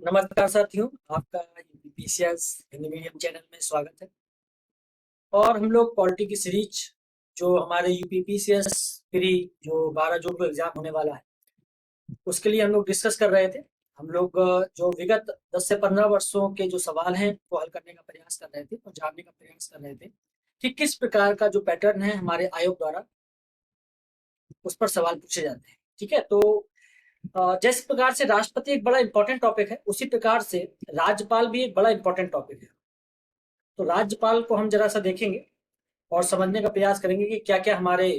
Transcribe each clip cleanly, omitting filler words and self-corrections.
नमस्कार साथियों, आपका यूपीपीसीएस हिंदी मीडियम चैनल में स्वागत है। और हम लोग पॉलिटी की सीरीज जो हमारे यूपीपीसीएस प्री जो 12 जून को एग्जाम होने वाला है उसके लिए हम लोग डिस्कस कर रहे थे। हम लोग जो विगत 10 से 15 वर्षों के जो सवाल हैं वो हल करने का प्रयास कर रहे थे और जानने का प्रयास कर रहे थे कि किस प्रकार का जो पैटर्न है हमारे आयोग द्वारा उस पर सवाल पूछे जाते हैं। ठीक है, तो जिस प्रकार से राष्ट्रपति एक बड़ा इंपॉर्टेंट टॉपिक है, उसी प्रकार से राज्यपाल भी एक बड़ा इंपॉर्टेंट टॉपिक है। तो राज्यपाल को हम जरा सा देखेंगे और समझने का प्रयास करेंगे कि क्या क्या हमारे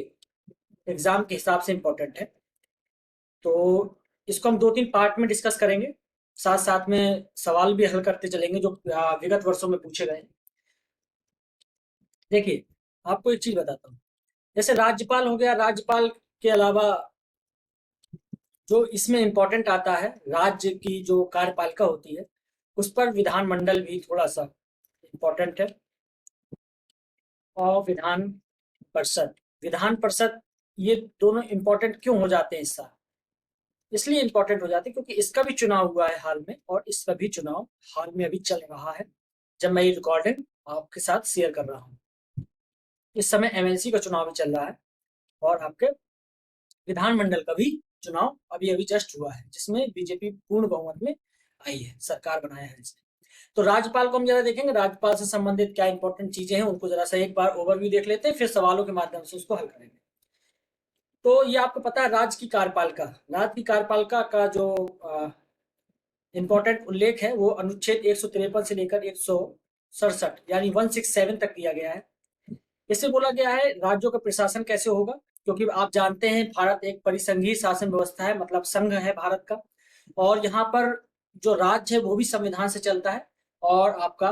एग्जाम के हिसाब से इंपॉर्टेंट है। तो इसको हम 2-3 पार्ट में डिस्कस करेंगे, साथ साथ में सवाल भी हल करते चलेंगे जो विगत वर्षों में पूछे गए। देखिए, आपको एक चीज बताता हूँ। जैसे राज्यपाल हो गया, राज्यपाल के अलावा जो इसमें इंपॉर्टेंट आता है, राज्य की जो कार्यपालिका होती है उस पर विधानमंडल भी थोड़ा सा इंपॉर्टेंट है। और विधान परिषद ये दोनों इंपॉर्टेंट क्यों हो जाते हैं इस साल? इसलिए इंपॉर्टेंट हो जाते हैं क्योंकि इसका भी चुनाव हुआ है हाल में, और इसका भी चुनाव हाल में अभी चल रहा है जब मैं ये रिकॉर्डिंग आपके साथ शेयर कर रहा हूँ। इस समय एमएलसी का चुनाव भी चल रहा है और आपके विधानमंडल का भी चुनाव अभी अभी जस्ट हुआ है, जिसमें बीजेपी पूर्ण बहुमत में आई है, सरकार बनाया है इसने। तो राज्यपाल को हम जरा देखेंगे, राज्यपाल से संबंधित क्या इंपॉर्टेंट चीजें हैं उनको जरा सा एक बार ओवरव्यू देख लेते हैं, फिर सवालों के माध्यम से उसको हल करेंगे। तो ये आपको पता है, राज्य की कार्यपालिका का जो इंपॉर्टेंट उल्लेख है वो अनुच्छेद 153 से लेकर 167 यानी 167 तक दिया गया है। इससे बोला गया है राज्यों का प्रशासन कैसे होगा, क्योंकि आप जानते हैं भारत एक परिसंघीय शासन व्यवस्था है, मतलब संघ है भारत का। और यहाँ पर जो राज्य है वो भी संविधान से चलता है, और आपका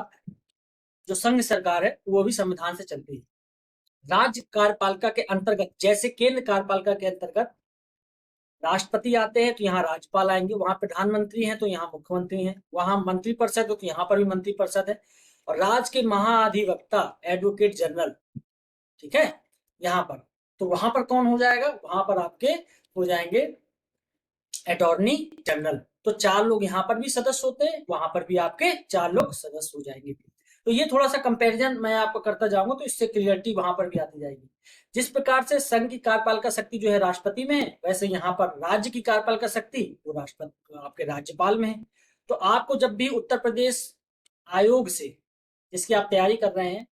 जो संघ सरकार है वो भी संविधान से चलती है। राज्य कार्यपालिका के अंतर्गत, जैसे केंद्र कार्यपालिका के अंतर्गत राष्ट्रपति आते हैं तो यहाँ राज्यपाल आएंगे, वहां प्रधानमंत्री हैं तो यहाँ मुख्यमंत्री हैं, वहां मंत्रिपरिषद है तो यहाँ पर भी मंत्रिपरिषद है, और राज्य के महाधिवक्ता एडवोकेट जनरल, ठीक है, यहाँ पर। तो वहां पर कौन हो जाएगा? वहां पर आपके हो जाएंगे अटॉर्नी जनरल। तो 4 लोग यहाँ पर भी सदस्य होते हैं, वहां पर भी आपके 4 लोग सदस्य हो जाएंगे। तो ये थोड़ा सा कंपैरिजन मैं आपको करता जाऊंगा तो इससे क्लियरिटी वहां पर भी आती जाएगी। जिस प्रकार से संघ की कार्यपालिका शक्ति जो है राष्ट्रपति में है, वैसे यहाँ पर राज्य की कार्यपालिका शक्ति वो राष्ट्रपति आपके राज्यपाल में है। तो आपको जब भी उत्तर प्रदेश आयोग से, जिसकी आप तैयारी कर रहे हैं,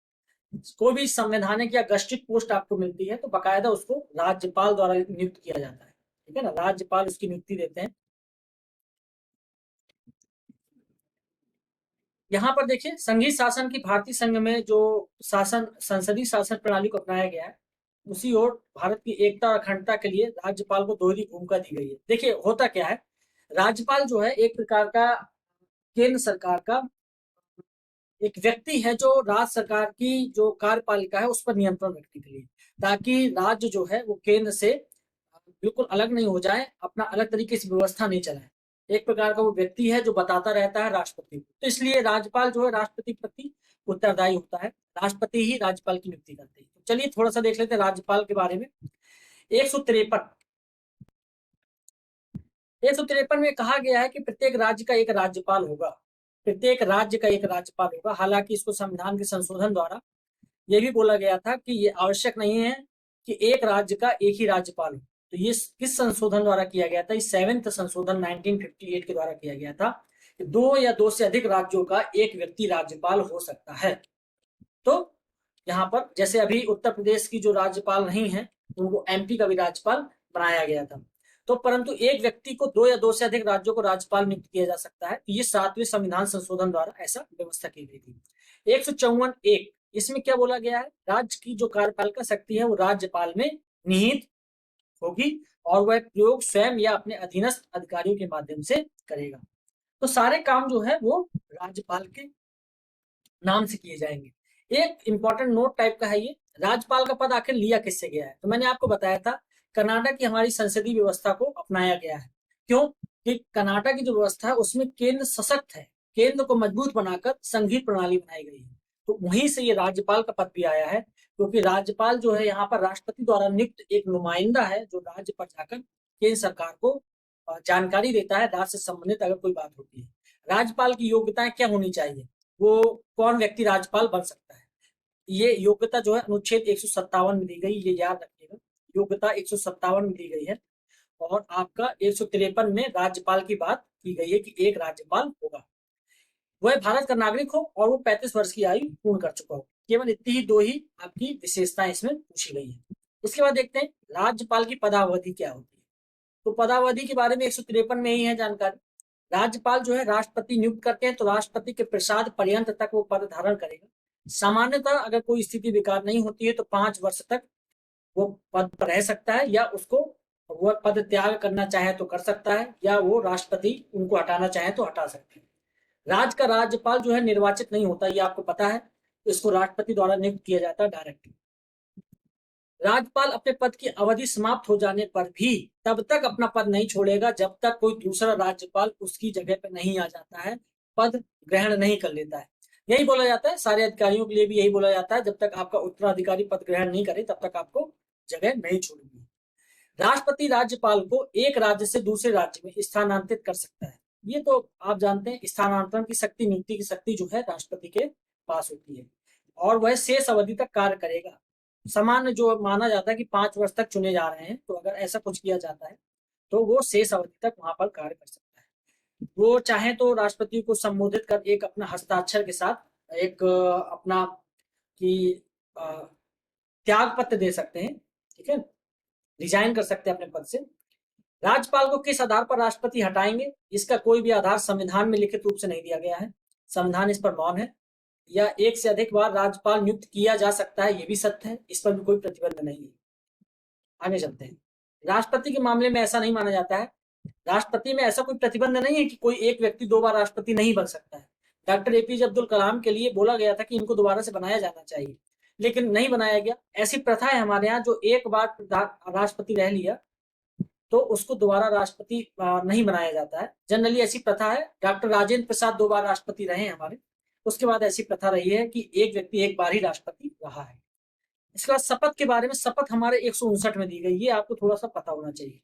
कोई भी संवैधानिक या गस्टिक पोस्ट आपको मिलती है तो बकायदा उसको राज्यपाल द्वारा नियुक्त किया जाता है। ठीक है ना, राज्यपाल उसकी नियुक्ति देते हैं। यहाँ पर देखिए, संघीय शासन की भारतीय संघ में जो शासन संसदीय शासन प्रणाली को अपनाया गया है, उसी ओर भारत की एकता और अखंडता के लिए राज्यपाल को दोहरी भूमिका दी गई है। देखिए होता क्या है, राज्यपाल जो है एक प्रकार का केंद्र सरकार का एक व्यक्ति है जो राज्य सरकार की जो कार्यपालिका है उस पर नियंत्रण रखने के लिए, ताकि राज्य जो है वो केंद्र से बिल्कुल अलग नहीं हो जाए, अपना अलग तरीके से व्यवस्था नहीं चलाए। एक प्रकार का वो व्यक्ति है जो बताता रहता है राष्ट्रपति को। तो इसलिए राज्यपाल जो है राष्ट्रपति के प्रति उत्तरदायी होता है, राष्ट्रपति ही राज्यपाल की नियुक्ति करते हैं। तो चलिए थोड़ा सा देख लेते हैं राज्यपाल के बारे में। 153 153 में कहा गया है कि प्रत्येक राज्य का एक राज्यपाल होगा, प्रत्येक राज्य का एक राज्यपाल होगा। हालांकि इसको संविधान के संशोधन द्वारा यह भी बोला गया था कि ये आवश्यक नहीं है कि एक राज्य का एक ही राज्यपाल हो। तो ये किस संशोधन द्वारा किया गया था? इस 7th संशोधन 1958 के द्वारा किया गया था कि 2 या 2 से अधिक राज्यों का एक व्यक्ति राज्यपाल हो सकता है। तो यहाँ पर जैसे अभी उत्तर प्रदेश की जो राज्यपाल नहीं है उनको एमपी का भी राज्यपाल बनाया गया था। तो परंतु एक व्यक्ति को 2 या 2 से अधिक राज्यों को राज्यपाल नियुक्त किया जा सकता है। तो ये 7वें संविधान संशोधन द्वारा ऐसा व्यवस्था की गई थी। 154(1) इसमें क्या बोला गया है? राज्य की जो कार्यपालिका शक्ति है वो राज्यपाल में निहित होगी और वह प्रयोग स्वयं या अपने अधीनस्थ अधिकारियों के माध्यम से करेगा। तो सारे काम जो है वो राज्यपाल के नाम से किए जाएंगे। एक इंपॉर्टेंट नोट टाइप का है ये, राज्यपाल का पद आखिर लिया किससे गया है? तो मैंने आपको बताया था कर्नाटक की हमारी संसदीय व्यवस्था को अपनाया गया है। क्यों? कि कर्नाटक की जो व्यवस्था है उसमें केंद्र सशक्त है, केंद्र को मजबूत बनाकर संघीय प्रणाली बनाई गई है। तो वहीं से ये राज्यपाल का पद भी आया है, क्योंकि राज्यपाल जो है यहाँ पर राष्ट्रपति द्वारा नियुक्त एक नुमाइंदा है जो राज्य पर जाकर केंद्र सरकार को जानकारी देता है, राज्य से संबंधित अगर कोई बात होती है। राज्यपाल की योग्यताएं क्या होनी चाहिए, वो कौन व्यक्ति राज्यपाल बन सकता है। ये योग्यता जो है अनुच्छेद 157 में दी गई, ये याद रखिएगा, योग्यता 157 में दी गई है। और आपका 153 में राज्यपाल की बात की गई है कि एक राज्यपाल होगा, वह भारत का नागरिक हो और वो 35 वर्ष की आयु पूर्ण कर चुका हो। केवल इतनी ही दो ही आपकी विशेषताएं इसमें पूछी गई है। इसके बाद देखते हैं राज्यपाल की पदावधि क्या होती है। तो पदावधि के बारे में 153 में ही है जानकारी। राज्यपाल जो है राष्ट्रपति नियुक्त करते हैं, तो राष्ट्रपति के प्रसाद पर्यंत तक वो पद धारण करेगा। सामान्यतः अगर कोई स्थिति विकार नहीं होती है तो 5 वर्ष तक वो पद पर रह सकता है, या उसको वह पद त्याग करना चाहे तो कर सकता है, या वो राष्ट्रपति उनको हटाना चाहे तो हटा सकते हैं। राज्य का राज्यपाल जो है निर्वाचित नहीं होता, ये आपको पता है, इसको राष्ट्रपति द्वारा नियुक्त किया जाता है डायरेक्ट। राज्यपाल अपने पद की अवधि समाप्त हो जाने पर भी तब तक अपना पद नहीं छोड़ेगा जब तक कोई दूसरा राज्यपाल उसकी जगह पर नहीं आ जाता है, पद ग्रहण नहीं कर लेता है। यही बोला जाता है, सारे अधिकारियों के लिए भी यही बोला जाता है, जब तक आपका उत्तराधिकारी पद ग्रहण नहीं करे तब तक आपको जगह नहीं छोड़नी। राष्ट्रपति राज्यपाल को एक राज्य से दूसरे राज्य में स्थानांतरित कर सकता है। ये तो आप जानते हैं, स्थानांतरण की शक्ति, नियुक्ति की शक्ति जो है राष्ट्रपति के पास होती है, और वह शेष अवधि तक कार्य करेगा। सामान्य जो माना जाता है कि 5 वर्ष तक चुने जा रहे हैं, तो अगर ऐसा कुछ किया जाता है तो वो शेष अवधि तक वहां पर कार्य कर सकता है। वो चाहे तो राष्ट्रपति को संबोधित कर एक अपना हस्ताक्षर के साथ एक अपना की त्याग पत्र दे सकते हैं, ठीक है, रिजाइन कर सकते हैं अपने पद से। राज्यपाल को किस आधार पर राष्ट्रपति हटाएंगे, इसका कोई भी आधार संविधान में लिखित रूप से नहीं दिया गया है, संविधान इस पर मौन है। या एक से अधिक बार राज्यपाल नियुक्त किया जा सकता है, ये भी सत्य है, इस पर भी कोई प्रतिबंध नहीं है। आगे चलते हैं। राष्ट्रपति के मामले में ऐसा नहीं माना जाता है, राष्ट्रपति में ऐसा कोई प्रतिबंध नहीं है कि कोई एक व्यक्ति 2 बार राष्ट्रपति नहीं बन सकता है। डॉक्टर एपीजे अब्दुल कलाम के लिए बोला गया था कि इनको दोबारा से बनाया जाना चाहिए, लेकिन नहीं बनाया गया। ऐसी प्रथा है हमारे यहाँ, जो एक बार राष्ट्रपति रह लिया तो उसको दोबारा राष्ट्रपति नहीं बनाया जाता है। जनरली ऐसी प्रथा है, डॉक्टर राजेंद्र प्रसाद 2 बार राष्ट्रपति रहे हैं हमारे, उसके बाद ऐसी प्रथा रही है कि एक व्यक्ति एक बार ही राष्ट्रपति रहा है। इसके बाद शपथ के बारे में, शपथ हमारे 159 में दी गई, ये आपको थोड़ा सा पता होना चाहिए,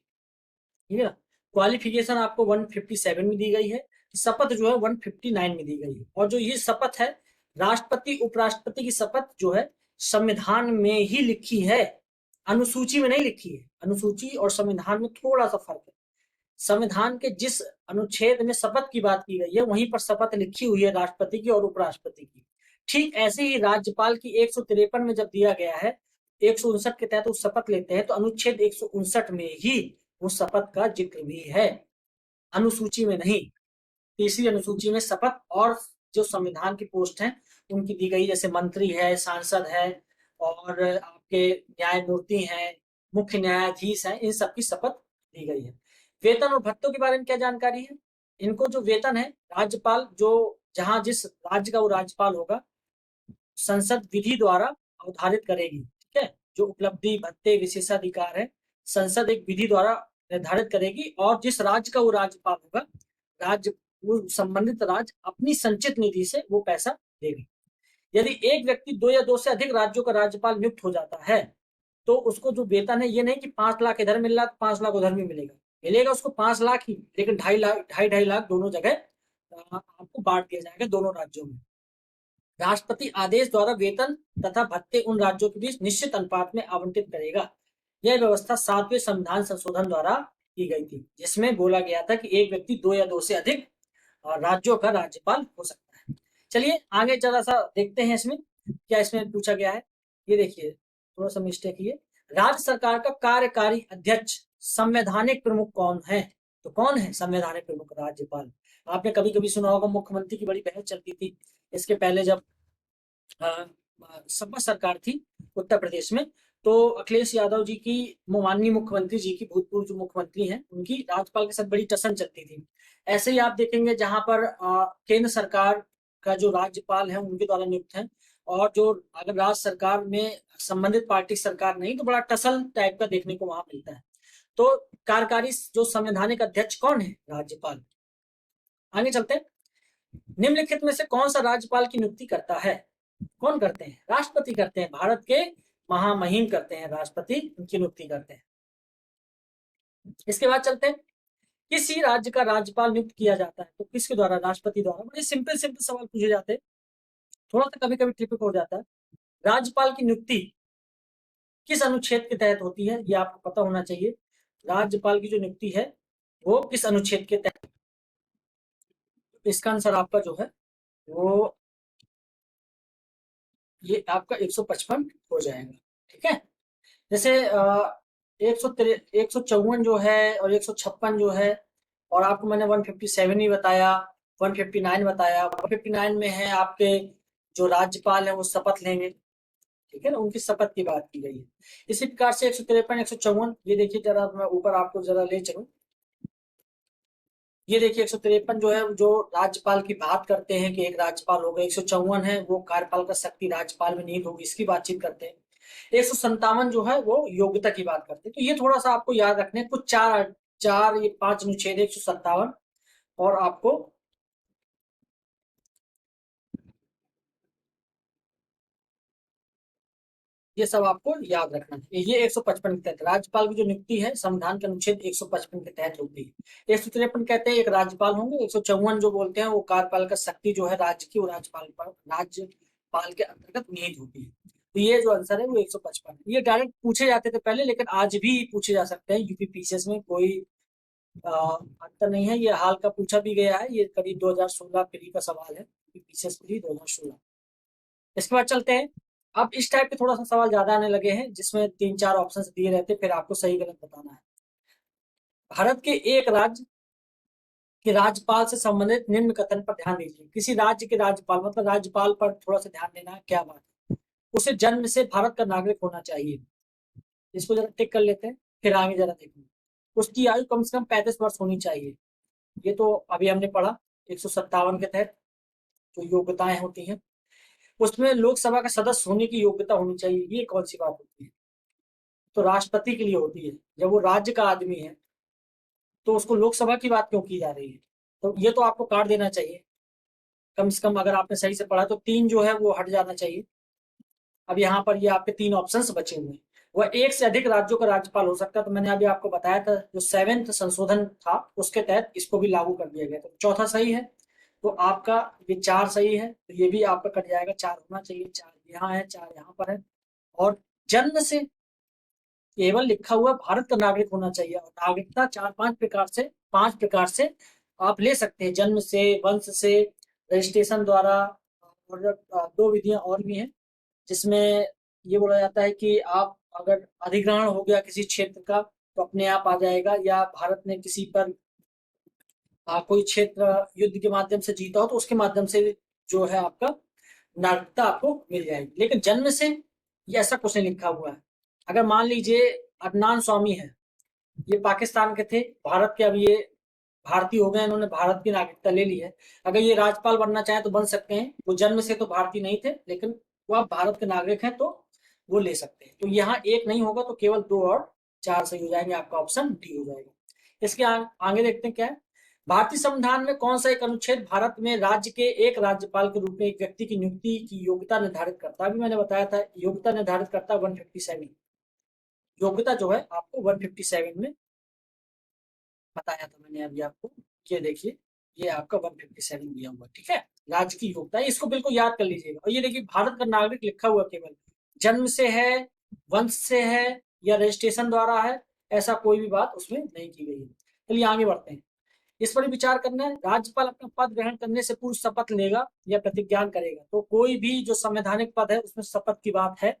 ठीक है ना। क्वालिफिकेशन आपको 157 में दी गई है, शपथ जो है 159 में दी गई है। और जो ये शपथ है, राष्ट्रपति उपराष्ट्रपति की शपथ जो है संविधान में ही लिखी है, अनुसूची में नहीं लिखी है। अनुसूची और संविधान में थोड़ा सा फर्क है। संविधान के जिस अनुच्छेद में शपथ की बात की गई है, वहीं पर शपथ लिखी हुई है राष्ट्रपति की और उपराष्ट्रपति की। ठीक ऐसे ही राज्यपाल की 153 में जब दिया गया है, 159 के तहत वो शपथ लेते हैं, तो अनुच्छेद 159 में ही उस शपथ का जिक्र भी है, अनुसूची में नहीं। तीसरी अनुसूची में शपथ और जो संविधान की पोस्ट है उनकी दी गई, जैसे मंत्री है, सांसद है, और आपके न्यायमूर्ति हैं, मुख्य न्यायाधीश हैं, इन सबकी शपथ दी गई है। वेतन और भत्तों के बारे में क्या जानकारी है। इनको जो वेतन है, राज्यपाल जो जहां जिस राज्य का वो राज्यपाल होगा, संसद विधि द्वारा अवधारित करेगी, ठीक है। जो उपलब्धि, भत्ते, विशेषाधिकार है, संसद एक विधि द्वारा निर्धारित करेगी, और जिस राज्य का वो राज्यपाल होगा, राज्य वो संबंधित राज्य अपनी संचित निधि से वो पैसा देगी। यदि एक व्यक्ति 2 या 2 से अधिक राज्यों का राज्यपाल नियुक्त हो जाता है, तो उसको जो वेतन है, ये नहीं कि 5 लाख इधर मिल रहा, 5 लाख उधर भी मिलेगा, मिलेगा उसको 5 लाख ही, लेकिन 2.5 लाख, 2.5 लाख दोनों जगह आपको बांट दिया जाएगा, दोनों राज्यों में। राष्ट्रपति आदेश द्वारा वेतन तथा भत्ते उन राज्यों के बीच निश्चित अनुपात में आवंटित करेगा। यह व्यवस्था 7वें संविधान संशोधन द्वारा की गई थी, जिसमें बोला गया था कि एक व्यक्ति 2 या 2 से अधिक राज्यों का राज्यपाल हो सकता है। चलिए आगे जरा सा देखते हैं इसमें क्या इसमें पूछा गया है। ये देखिए, थोड़ा सा मिस्टेक ये, राज्य सरकार का कार्यकारी अध्यक्ष संवैधानिक प्रमुख कौन है। तो कौन है संवैधानिक प्रमुख, राज्यपाल। आपने कभी कभी सुना होगा, मुख्यमंत्री की बड़ी बहस चलती थी इसके पहले, जब सपा सरकार थी उत्तर प्रदेश में, तो अखिलेश यादव जी की, माननीय मुख्यमंत्री जी की, भूतपूर्व जो मुख्यमंत्री हैं, उनकी राज्यपाल के साथ बड़ी टसन चलती थी। ऐसे ही आप देखेंगे जहां पर केंद्र सरकार का जो राज्यपाल है उनके द्वारा नियुक्त है, और जो अगर राज्य सरकार में संबंधित पार्टी सरकार नहीं, तो बड़ा टसल टाइप का देखने को वहां मिलता है। तो कार्यकारी जो संवैधानिक अध्यक्ष कौन है, राज्यपाल। आगे चलते हैं। निम्नलिखित में से कौन सा राज्यपाल की नियुक्ति करता है। कौन करते हैं, राष्ट्रपति करते हैं, भारत के महामहिम करते हैं, राष्ट्रपति उनकी नियुक्ति करते हैं। इसके बाद चलते हैं, किसी राज्य का राज्यपाल नियुक्त किया जाता है तो किसके द्वारा? राष्ट्रपति द्वारा। बड़े सिंपल सिंपल सवाल पूछे जाते हैं, थोड़ा सा कभी कभी ट्रिपिक हो जाता है। राज्यपाल की नियुक्ति किस अनुच्छेद के तहत होती है, ये आपको पता होना चाहिए। राज्यपाल की जो नियुक्ति है वो किस अनुच्छेद के तहत? इसका आंसर आपका जो है वो ये आपका 155 हो जाएगा। ठीक है, जैसे 154 जो है और 156 जो है, और आपको मैंने 157 ही बताया, 159 बताया। 159 में है आपके जो राज्यपाल है वो शपथ लेंगे, ठीक है ना, उनकी शपथ की बात की गई है। इसी प्रकार से 153, 154, ये देखिए जरा, मैं ऊपर आपको जरा ले चलूं। ये देखिए 153 जो है जो राज्यपाल की बात करते हैं कि एक राज्यपाल होगा। 154 है वो कार्यपालक शक्ति राज्यपाल में निहित होगी, इसकी बातचीत करते हैं। 157 जो है वो योग्यता की बात करते हैं। तो ये थोड़ा सा आपको याद रखने हैं। कुछ चार चार ये 5 अनुच्छेद 157, और आपको ये सब आपको याद रखना है। ये 155 के तहत राज्यपाल की जो नियुक्ति है संविधान के अनुच्छेद 155 के तहत होती है। 153 कहते हैं एक राज्यपाल होंगे। 154 जो बोलते हैं वो कार्यपालिका शक्ति जो है राज्य की, वो राज्यपाल के अंतर्गत निहित होती है। तो ये जो आंसर है वो 155। ये डायरेक्ट पूछे जाते थे पहले, लेकिन आज भी पूछे जा सकते हैं। यूपीपीसीएस में कोई अंतर नहीं है। ये हाल का पूछा भी गया है, ये करीब 2016 प्री का सवाल है, यूपीपीसीएस प्री 2016। इसके बाद चलते हैं। अब इस टाइप के थोड़ा सा सवाल ज्यादा आने लगे हैं जिसमें 3-4 ऑप्शन दिए रहते, फिर आपको सही गलत बताना है। भारत के एक राज्य के राज्यपाल से संबंधित निम्न कथन पर ध्यान दीजिए। किसी राज्य के राज्यपाल, मतलब राज्यपाल पर थोड़ा सा ध्यान देना है, क्या बात है। उसे जन्म से भारत का नागरिक होना चाहिए, इसको जरा टिक कर लेते हैं, फिर आगे जरा देखेंगे। उसकी आयु कम से कम 35 वर्ष होनी चाहिए, ये तो अभी हमने पढ़ा। 157 के तहत जो योग्यताएं होती हैं, उसमें लोकसभा का सदस्य होने की योग्यता होनी चाहिए, ये कौन सी बात होती है? तो राष्ट्रपति के लिए होती है। जब वो राज्य का आदमी है तो उसको लोकसभा की बात क्यों की जा रही है? तो ये तो आपको काट देना चाहिए कम से कम, अगर आपने सही से पढ़ा तो 3 जो है वो हट जाना चाहिए। अब यहाँ पर ये आपके 3 ऑप्शंस बचे हुए हैं। वह एक से अधिक राज्यों का राज्यपाल हो सकता है, तो मैंने अभी आपको बताया था जो 7th संशोधन था उसके तहत इसको भी लागू कर दिया गया। तो चौथा सही है, तो आपका ये 4 सही है, तो ये भी आपका कट जाएगा। 4 होना चाहिए, 4 यहाँ है, 4 यहाँ पर है। और जन्म से केवल लिखा हुआ भारत का नागरिक होना चाहिए। और नागरिकता 4-5 प्रकार से आप ले सकते हैं, जन्म से, वंश से, रजिस्ट्रेशन द्वारा, और 2 विधियां और भी हैं जिसमें ये बोला जाता है कि आप अगर अधिग्रहण हो गया किसी क्षेत्र का तो अपने आप आ जाएगा, या भारत ने किसी पर कोई क्षेत्र युद्ध के माध्यम से जीता हो तो उसके माध्यम से जो है आपका नागरिकता आपको मिल जाएगी। लेकिन जन्म से ये ऐसा कुछ नहीं लिखा हुआ है। अगर मान लीजिए अदनान स्वामी है, ये पाकिस्तान के थे, भारत के, अब ये भारतीय हो गए, इन्होंने भारत की नागरिकता ले ली है। अगर ये राज्यपाल बनना चाहे तो बन सकते हैं। वो जन्म से तो भारतीय नहीं थे, लेकिन वो आप भारत के नागरिक हैं तो वो ले सकते हैं। तो यहाँ एक नहीं होगा, तो केवल 2 और 4 सही हो जाएंगे, आपका ऑप्शन डी हो जाएगा। इसके आगे देखते हैं क्या है। भारतीय संविधान में कौन सा एक अनुच्छेद भारत में राज्य के एक राज्यपाल के रूप में एक व्यक्ति की नियुक्ति की योग्यता निर्धारित करता है? अभी मैंने बताया था योग्यता निर्धारित करता है 157। योग्यता जो है आपको 157 में बताया था मैंने अभी आपको। ये देखिए, ये आपका 157 दिया हुआ, ठीक है। राज्य की योग्यता है, इसको बिल्कुल याद कर लीजिएगा। और ये देखिए भारत का नागरिक लिखा हुआ, केवल जन्म से है, वंश से है, या रजिस्ट्रेशन द्वारा है, ऐसा कोई भी बात उसमें नहीं की गई है। चलिए आगे बढ़ते हैं। इस पर विचार करना है। राज्यपाल अपना पद ग्रहण करने से पूर्व शपथ लेगा या प्रतिज्ञान करेगा? तो कोई भी जो संवैधानिक पद है उसमें शपथ की बात है।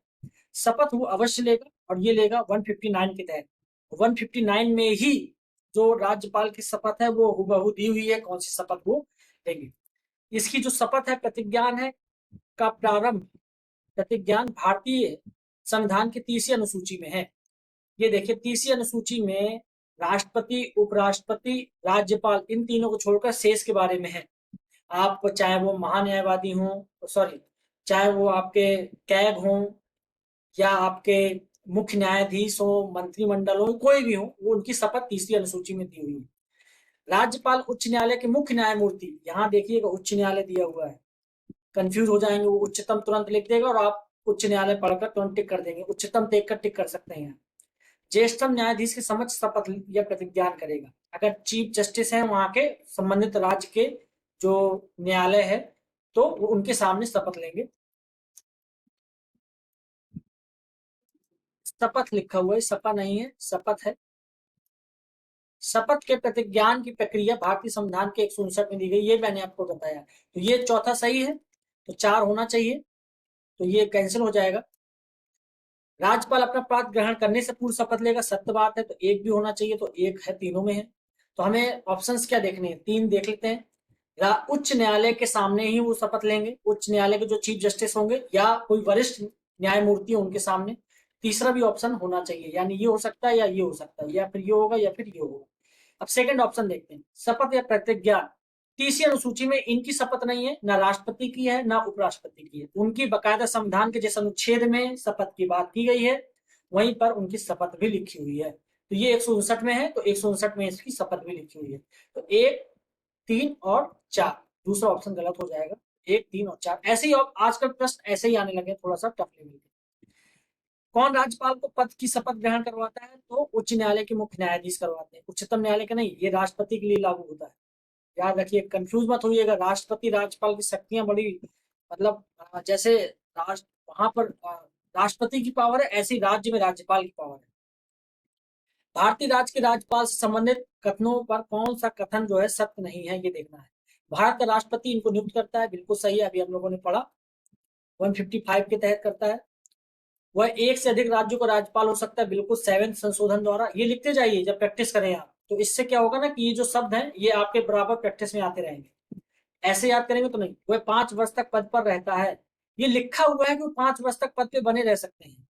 शपथ वो अवश्य लेगा, और ये लेगा 159 के तहत। 159 में ही जो राज्यपाल की शपथ है वो हुबहू दी हुई है, कौन सी शपथ वो लेंगे। इसकी जो शपथ है, प्रतिज्ञान है, का प्रारंभ, प्रतिज्ञान भारतीय संविधान की 30वीं अनुसूची में है। ये देखिए 30वीं अनुसूची में राष्ट्रपति, उपराष्ट्रपति, राज्यपाल, इन तीनों को छोड़कर शेष के बारे में है। आप चाहे वो महान्यायवादी हो, सॉरी, चाहे वो आपके कैग हो, या आपके मुख्य न्यायाधीश हो, मंत्रिमंडल हो, कोई भी हो, वो उनकी शपथ 30वीं अनुसूची में दी हुई है। राज्यपाल उच्च न्यायालय के मुख्य न्यायमूर्ति, यहाँ देखिएगा उच्च न्यायालय दिया हुआ है, कंफ्यूज हो जाएंगे, वो उच्चतम तुरंत लिख देगा और आप उच्च न्यायालय पढ़कर तुरंत टिक कर देंगे। उच्चतम देख कर टिक कर सकते हैं। ज्येष्ठतम न्यायाधीश के समक्ष शपथ या प्रतिज्ञान करेगा। अगर चीफ जस्टिस हैं वहां के संबंधित राज्य के जो न्यायालय है तो वो उनके सामने शपथ लेंगे। शपथ लिखा हुआ है, सपा नहीं है, शपथ है। शपथ के प्रतिज्ञान की प्रक्रिया भारतीय संविधान के 159 में दी गई, ये मैंने आपको बताया। तो ये चौथा सही है, तो 4 होना चाहिए, तो ये कैंसिल हो जाएगा। राज्यपाल अपना पद ग्रहण करने से पूर्व शपथ लेगा, सत्य बात है, तो 1 भी होना चाहिए, तो 1 है, तीनों में है। तो हमें ऑप्शंस क्या देखने हैं, 3 देख लेते हैं। उच्च न्यायालय के सामने ही वो शपथ लेंगे, उच्च न्यायालय के जो चीफ जस्टिस होंगे या कोई वरिष्ठ न्यायमूर्ति हो उनके सामने। तीसरा भी ऑप्शन होना चाहिए, यानी ये हो सकता है या ये हो सकता है, या फिर ये होगा या फिर ये होगा। अब सेकंड ऑप्शन देखते हैं, शपथ या प्रतिज्ञा। तीसरी अनुसूची में इनकी शपथ नहीं है, ना राष्ट्रपति की है ना उपराष्ट्रपति की है। उनकी बकायदा संविधान के जिस अनुच्छेद में शपथ की बात की गई है वहीं पर उनकी शपथ भी लिखी हुई है। तो ये 159 में है, तो 159 में इसकी शपथ भी लिखी हुई है। तो 1, 3 और 4, दूसरा ऑप्शन गलत हो जाएगा। 1, 3 और 4 ऐसे ही। आजकल प्रश्न ऐसे ही आने लगे, थोड़ा सा टफ लेवल के। कौन राज्यपाल को पद की शपथ ग्रहण करवाता है, तो उच्च न्यायालय के मुख्य न्यायाधीश करवाते हैं, उच्चतम न्यायालय का नहीं, ये राष्ट्रपति के लिए लागू होता है। याद रखिए, कंफ्यूज मत होइएगा, राष्ट्रपति राज्यपाल की शक्तियां बड़ी, मतलब जैसे राष्ट्र वहां पर राष्ट्रपति की पावर है, ऐसी राज्य में राज्यपाल की पावर है। भारतीय राज्य के राज्यपाल से संबंधित कथनों पर कौन सा कथन जो है सत्य नहीं है, ये देखना है। भारत का राष्ट्रपति इनको नियुक्त करता है, बिल्कुल सही है, अभी हम लोगों ने पढ़ा, 155 के तहत करता है। वह एक से अधिक राज्यों का राज्यपाल हो सकता है, बिल्कुल 7th संशोधन द्वारा। ये लिखते जाइए जब प्रैक्टिस करें आप, तो इससे क्या होगा ना कि ये जो शब्द हैं ये आपके बराबर प्रैक्टिस में आते रहेंगे। ऐसे याद करेंगे तो नहीं। वह 5 वर्ष तक पद पर रहता है, ये लिखा हुआ है कि वो 5 वर्ष तक पद पे बने रह सकते हैं,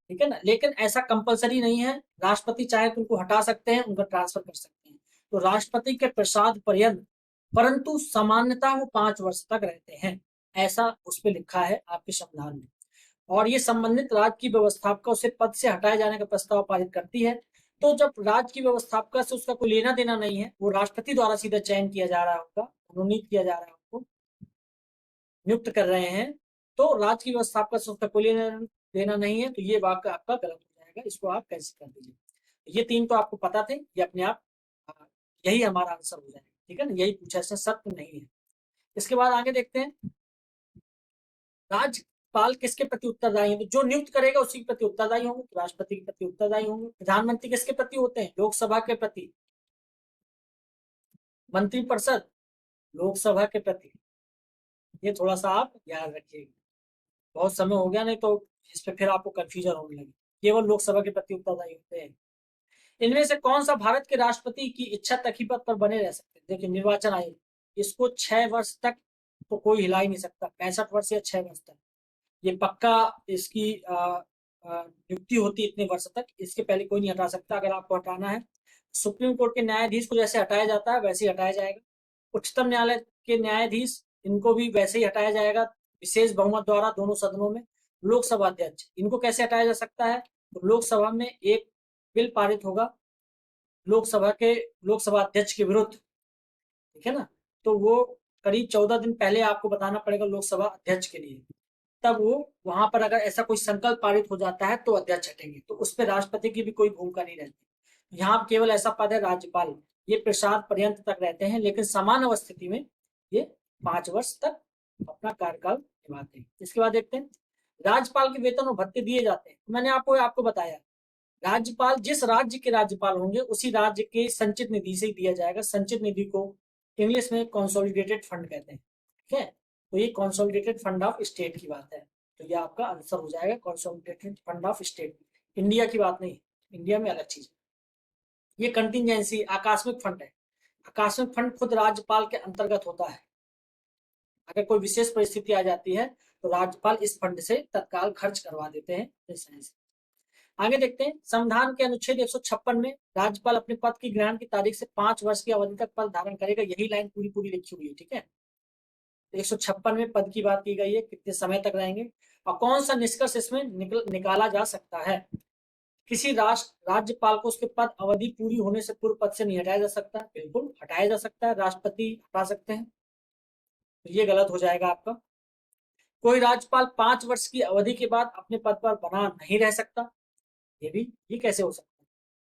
ठीक है ना, लेकिन ऐसा कंपलसरी नहीं है। राष्ट्रपति चाहे तो उनको हटा सकते हैं, उनका ट्रांसफर कर सकते हैं। तो राष्ट्रपति के प्रसाद पर्यंत, परंतु सामान्यता वो 5 वर्ष तक रहते हैं, ऐसा उस पर लिखा है आपके संविधान में। और ये संबंधित राज्य की व्यवस्थापिका उसे पद से हटाए जाने का प्रस्ताव पारित करती है। तो जब राज्य की व्यवस्थापिका से उसका कोई लेना देना नहीं है, वो राष्ट्रपति द्वारा सीधा चयन किया जा रहा होगा, मनोनीत किया जा रहा है, उनको नियुक्त कर रहे हैं, तो राज्य की व्यवस्थापिका से उसका कोई लेना देना नहीं है, तो ये वाक्य आपका गलत हो जाएगा, इसको आप कैंसिल कर दीजिए। ये 3 तो आपको पता थे, ये अपने आप यही हमारा आंसर हो जाएगा, ठीक है ना, यही पूछा, इसमें सत्य नहीं है। इसके बाद आगे देखते हैं, राज्यपाल किसके प्रति उत्तरदायी है, तो जो नियुक्त करेगा उसी के प्रति उत्तरदायी होंगे, तो राष्ट्रपति के प्रति उत्तरदायी होंगे। प्रधानमंत्री किसके प्रति होते हैं, लोकसभा के प्रति। मंत्रिपरिषद लोकसभा के प्रति। ये थोड़ा सा आप याद रखिएगा, बहुत समय हो गया, नहीं तो इस पे फिर आपको कंफ्यूजन होने लगे। केवल लोकसभा के प्रति उत्तरदायी होते हैं। इनमें से कौन सा भारत के राष्ट्रपति की इच्छा तक ही पद पर बने रह सकते हैं, देखिए निर्वाचन आयोग, इसको 6 वर्ष तक तो कोई हिला ही नहीं सकता, 65 वर्ष या 6 वर्ष तक, ये पक्का इसकी नियुक्ति होती है इतने वर्ष तक, इसके पहले कोई नहीं हटा सकता। अगर आपको हटाना है, सुप्रीम कोर्ट के न्यायाधीश को जैसे हटाया जाता है वैसे ही हटाया जाएगा। उच्चतम न्यायालय के न्यायाधीश, इनको भी वैसे ही हटाया जाएगा, विशेष बहुमत द्वारा दोनों सदनों में। लोकसभा अध्यक्ष, इनको कैसे हटाया जा सकता है, तो लोकसभा में एक बिल पारित होगा लोकसभा अध्यक्ष के विरुद्ध, ठीक है ना, तो वो करीब 14 दिन पहले आपको बताना पड़ेगा लोकसभा अध्यक्ष के लिए, तब वो वहां पर अगर ऐसा कोई संकल्प पारित हो जाता है तो अध्यक्ष हटेंगे, तो उस पर राष्ट्रपति की भी कोई भूमिका नहीं रहती। यहाँ केवल ऐसा पद है राज्यपाल, ये प्रसाद पर्यंत तक रहते हैं, लेकिन समान अवस्थिति में ये 5 वर्ष तक अपना कार्यकाल निभाते हैं। इसके बाद देखते हैं, राज्यपाल के वेतन और भत्ते दिए जाते हैं। मैंने आपको बताया, राज्यपाल जिस राज्य के राज्यपाल होंगे उसी राज्य के संचित निधि से ही दिया जाएगा। संचित निधि को इंग्लिश में कंसोलिडेटेड फंड कहते हैं, ठीक है, तो ये कंसोलिडेटेड फंड ऑफ स्टेट की बात है, तो ये आपका आंसर हो जाएगा, consolidated fund of state. India की बात नहीं, इंडिया में अलग चीज। ये कंटिजेंसी आकस्मिक फंड है, आकस्मिक फंड खुद राज्यपाल के अंतर्गत होता है। अगर कोई विशेष परिस्थिति आ जाती है तो राज्यपाल इस फंड से तत्काल खर्च करवा देते हैं। आगे देखते हैं, संविधान के अनुच्छेद 156 में राज्यपाल अपने पद की ग्रहण की तारीख से 5 वर्ष की अवधि तक पद धारण करेगा, यही लाइन पूरी पूरी लिखी हुई है, ठीक है। 156 में पद की बात की गई है, कितने समय तक रहेंगे, और कौन सा निष्कर्ष इसमें निकाला जा सकता है। किसी राज्यपाल को उसके पद अवधि पूरी होने से पूर्व पद से नहीं हटाया जा सकता, बिल्कुल हटाया जा सकता है, राष्ट्रपति हटा सकते हैं, तो ये गलत हो जाएगा आपका। कोई राज्यपाल 5 वर्ष की अवधि के बाद अपने पद पर बना नहीं रह सकता, ये कैसे हो सकता है,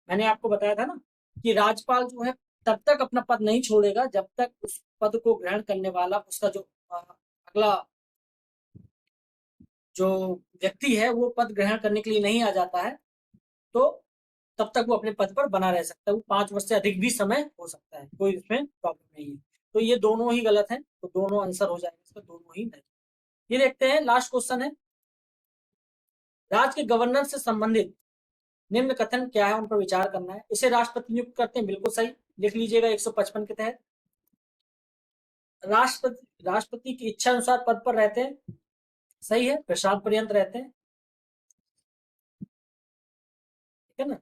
मैंने आपको बताया था ना कि राज्यपाल जो है तब तक अपना पद नहीं छोड़ेगा जब तक उस पद को ग्रहण करने वाला उसका जो अगला जो व्यक्ति है वो पद ग्रहण करने के लिए नहीं आ जाता है, तो तब तक वो अपने पद पर बना रह सकता है। वो 5 वर्ष से अधिक भी समय हो सकता है, कोई इसमें प्रॉब्लम नहीं है। तो ये दोनों ही गलत है, तो दोनों आंसर हो जाएगा इसका, दोनों ही नहीं। ये देखते हैं, लास्ट क्वेश्चन है, राज्य के गवर्नर से संबंधित निम्न कथन क्या है, उन पर विचार करना है। इसे राष्ट्रपति नियुक्त करते हैं, बिल्कुल सही, लिख लीजिएगा 155 के तहत। राष्ट्रपति की इच्छा अनुसार पद पर रहते हैं, सही है, प्रशांत पर्यंत रहते हैं, ठीक है ना।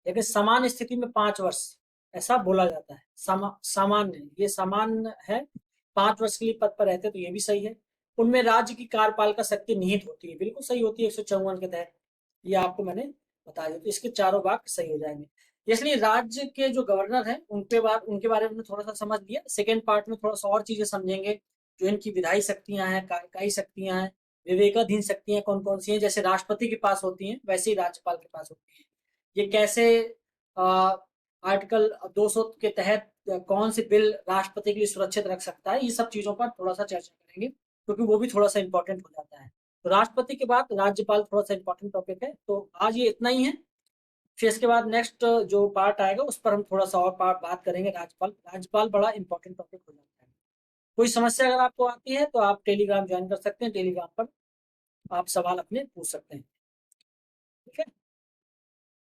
लेकिन सामान्य स्थिति में 5 वर्ष ऐसा बोला जाता है, सामान्य, ये सामान्य है, 5 वर्ष के लिए पद पर रहते हैं, तो ये भी सही है। उनमें राज्य की कार्यपालिका शक्ति निहित होती है, बिल्कुल सही होती है 154 के तहत, ये आपको मैंने बता दिया। तो इसके चारों वाक्य सही हो जाएंगे। इसलिए राज्य के जो गवर्नर हैं उनके बारे में थोड़ा सा समझ लिया। सेकेंड पार्ट में थोड़ा सा और चीजें समझेंगे, जो इनकी विधायी शक्तियां हैं, कार्यकारी शक्तियां हैं, विवेकाधीन शक्तियां कौन कौन सी हैं। जैसे राष्ट्रपति के पास होती हैं वैसे ही राज्यपाल के पास होती है। ये कैसे आर्टिकल 200 के तहत कौन सी बिल राष्ट्रपति के लिए सुरक्षित रख सकता है, ये सब चीजों पर थोड़ा सा चर्चा करेंगे, क्योंकि वो भी थोड़ा सा इंपॉर्टेंट हो जाता है। तो राष्ट्रपति के बाद राज्यपाल थोड़ा सा इंपॉर्टेंट टॉपिक है। तो आज ये इतना ही है, फिर इसके बाद नेक्स्ट जो पार्ट आएगा उस पर हम थोड़ा सा और पार्ट बात करेंगे। राज्यपाल राज्यपाल बड़ा इंपॉर्टेंट टॉपिक हो जाता है। कोई समस्या अगर आपको आती है तो आप टेलीग्राम ज्वाइन कर सकते हैं, टेलीग्राम पर आप सवाल अपने पूछ सकते हैं, ठीक है।